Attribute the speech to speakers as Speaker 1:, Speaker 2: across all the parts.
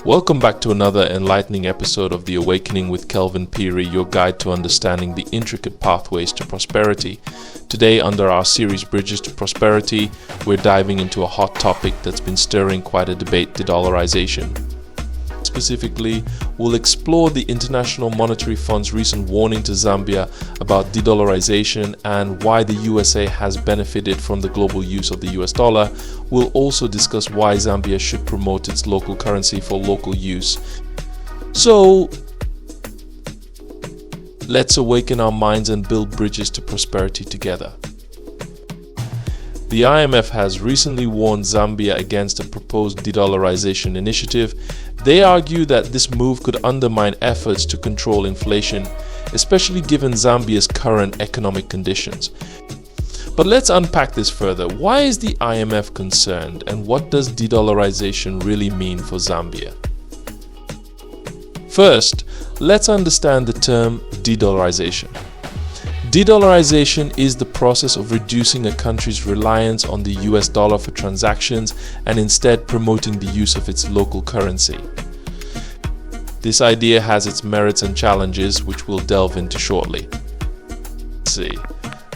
Speaker 1: Welcome back to another enlightening episode of The Awakening with Kelvin Phiri, your guide to understanding the intricate pathways to prosperity. Today, under our series Bridges to Prosperity, we're diving into a hot topic that's been stirring quite a debate: dedollarization. Specifically, we'll explore the International Monetary Fund's recent warning to Zambia about dedollarization and why the USA has benefited from the global use of the US dollar. We'll also discuss why Zambia should promote its local currency for local use. So, let's awaken our minds and build bridges to prosperity together. The IMF has recently warned Zambia against a proposed dedollarization initiative. They argue that this move could undermine efforts to control inflation, especially given Zambia's current economic conditions. But let's unpack this further. Why is the IMF concerned, and what does dedollarization really mean for Zambia? First, let's understand the term dedollarization. Dedollarization is the process of reducing a country's reliance on the US dollar for transactions and instead promoting the use of its local currency. This idea has its merits and challenges, which we'll delve into shortly.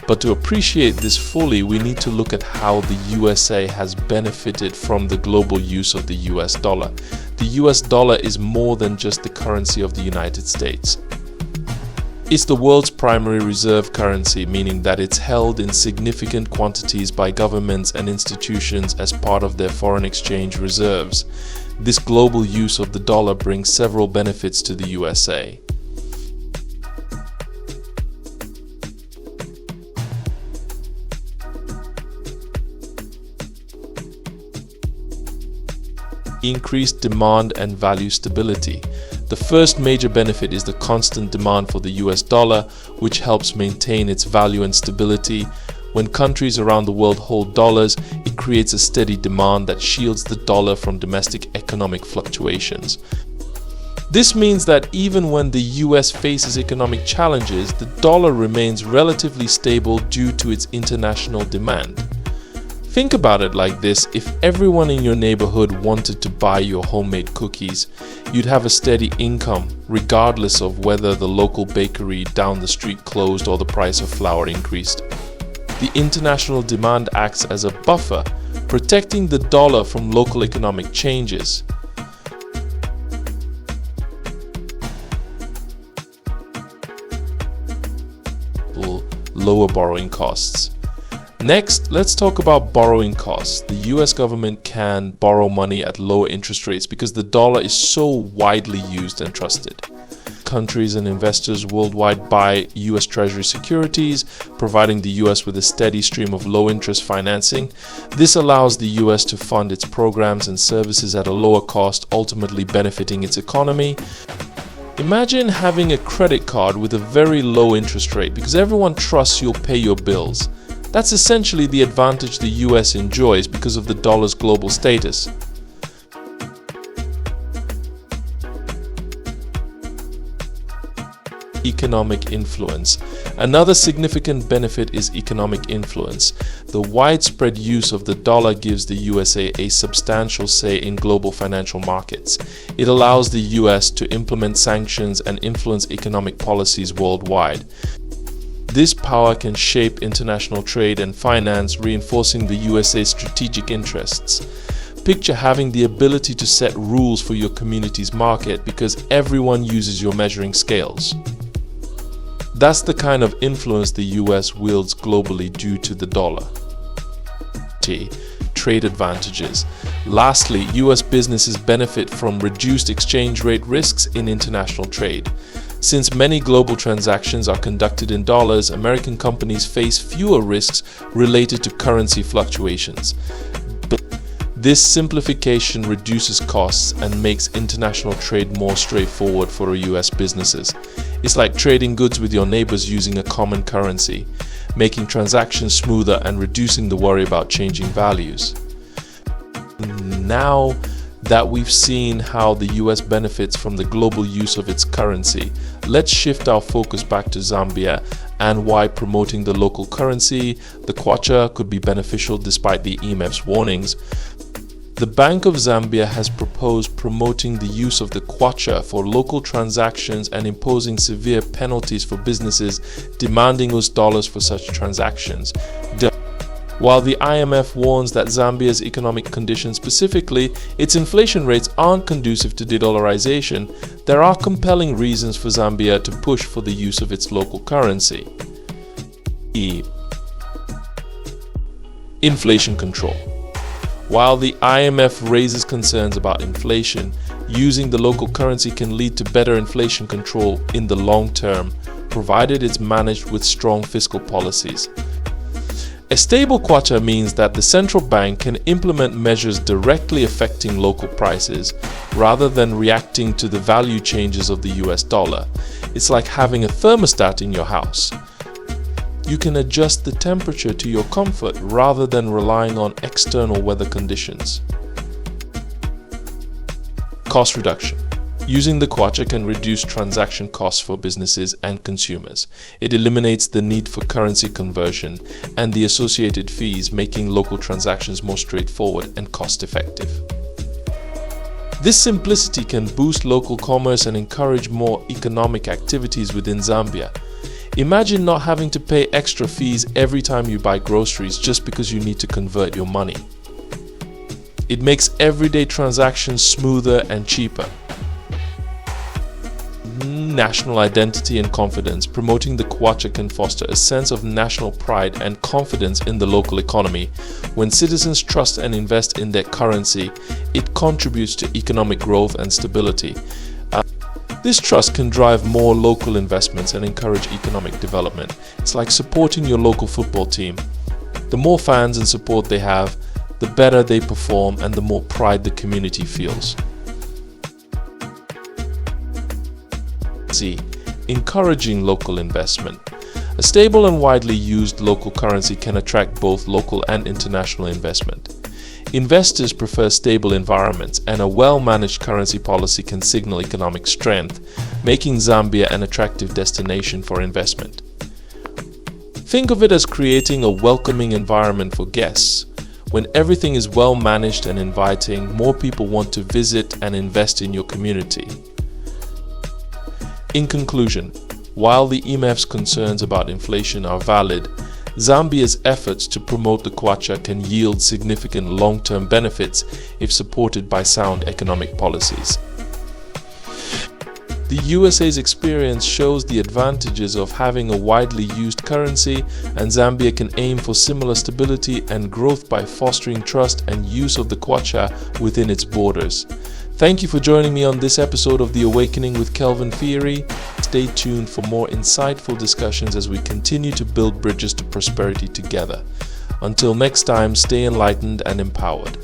Speaker 1: But to appreciate this fully, we need to look at how the USA has benefited from the global use of the US dollar. The US dollar is more than just the currency of the United States. It's the world's primary reserve currency, meaning that it's held in significant quantities by governments and institutions as part of their foreign exchange reserves. This global use of the dollar brings several benefits to the USA. Increased demand and value stability. The first major benefit is the constant demand for the US dollar, which helps maintain its value and stability. When countries around the world hold dollars, it creates a steady demand that shields the dollar from domestic economic fluctuations. This means that even when the US faces economic challenges, the dollar remains relatively stable due to its international demand. Think about it like this: if everyone in your neighborhood wanted to buy your homemade cookies, you'd have a steady income regardless of whether the local bakery down the street closed or the price of flour increased. The international demand acts as a buffer, protecting the dollar from local economic changes. Lower borrowing costs. Next, let's talk about borrowing costs. The US government can borrow money at lower interest rates because the dollar is so widely used and trusted. Countries and investors worldwide buy US Treasury securities, providing the US with a steady stream of low-interest financing. This allows the US to fund its programs and services at a lower cost, ultimately benefiting its economy. Imagine having a credit card with a very low interest rate because everyone trusts you'll pay your bills. That's essentially the advantage the US enjoys because of the dollar's global status. Economic influence. Another significant benefit is economic influence. The widespread use of the dollar gives the USA a substantial say in global financial markets. It allows the US to implement sanctions and influence economic policies worldwide. This power can shape international trade and finance, reinforcing the USA's strategic interests. Picture having the ability to set rules for your community's market because everyone uses your measuring scales. That's the kind of influence the US wields globally due to the dollar. Trade advantages. Lastly, US businesses benefit from reduced exchange rate risks in international trade. Since many global transactions are conducted in dollars, American companies face fewer risks related to currency fluctuations. This simplification reduces costs and makes international trade more straightforward for US businesses. It's like trading goods with your neighbors using a common currency, making transactions smoother and reducing the worry about changing values. Now that we've seen how the US benefits from the global use of its currency, let's shift our focus back to Zambia and why promoting the local currency, the Kwacha, could be beneficial despite the IMF's warnings. The Bank of Zambia has proposed promoting the use of the Kwacha for local transactions and imposing severe penalties for businesses demanding US dollars for such transactions. While the IMF warns that Zambia's economic conditions, specifically its inflation rates, aren't conducive to de-dollarization, there are compelling reasons for Zambia to push for the use of its local currency. Inflation control. While the IMF raises concerns about inflation, using the local currency can lead to better inflation control in the long term, provided it's managed with strong fiscal policies. A stable kwacha means that the central bank can implement measures directly affecting local prices rather than reacting to the value changes of the US dollar. It's like having a thermostat in your house. You can adjust the temperature to your comfort rather than relying on external weather conditions. Cost reduction. Using the kwacha can reduce transaction costs for businesses and consumers. It eliminates the need for currency conversion and the associated fees, making local transactions more straightforward and cost-effective. This simplicity can boost local commerce and encourage more economic activities within Zambia. Imagine not having to pay extra fees every time you buy groceries just because you need to convert your money. It makes everyday transactions smoother and cheaper. National identity and confidence. Promoting the kwacha can foster a sense of national pride and confidence in the local economy. When citizens trust and invest in their currency, it contributes to economic growth and stability. This trust can drive more local investments and encourage economic development. It's like supporting your local football team. The more fans and support they have, the better they perform and the more pride the community feels. Encouraging local investment. A stable and widely used local currency can attract both local and international investment. Investors prefer stable environments, and a well-managed currency policy can signal economic strength, making Zambia an attractive destination for investment. Think of it as creating a welcoming environment for guests. When everything is well managed and inviting, more people want to visit and invest in your community. In conclusion, while the IMF's concerns about inflation are valid, Zambia's efforts to promote the kwacha can yield significant long-term benefits if supported by sound economic policies. The USA's experience shows the advantages of having a widely used currency, and Zambia can aim for similar stability and growth by fostering trust and use of the kwacha within its borders. Thank you for joining me on this episode of The Awakening with Kelvin Phiri. Stay tuned for more insightful discussions as we continue to build bridges to prosperity together. Until next time, stay enlightened and empowered.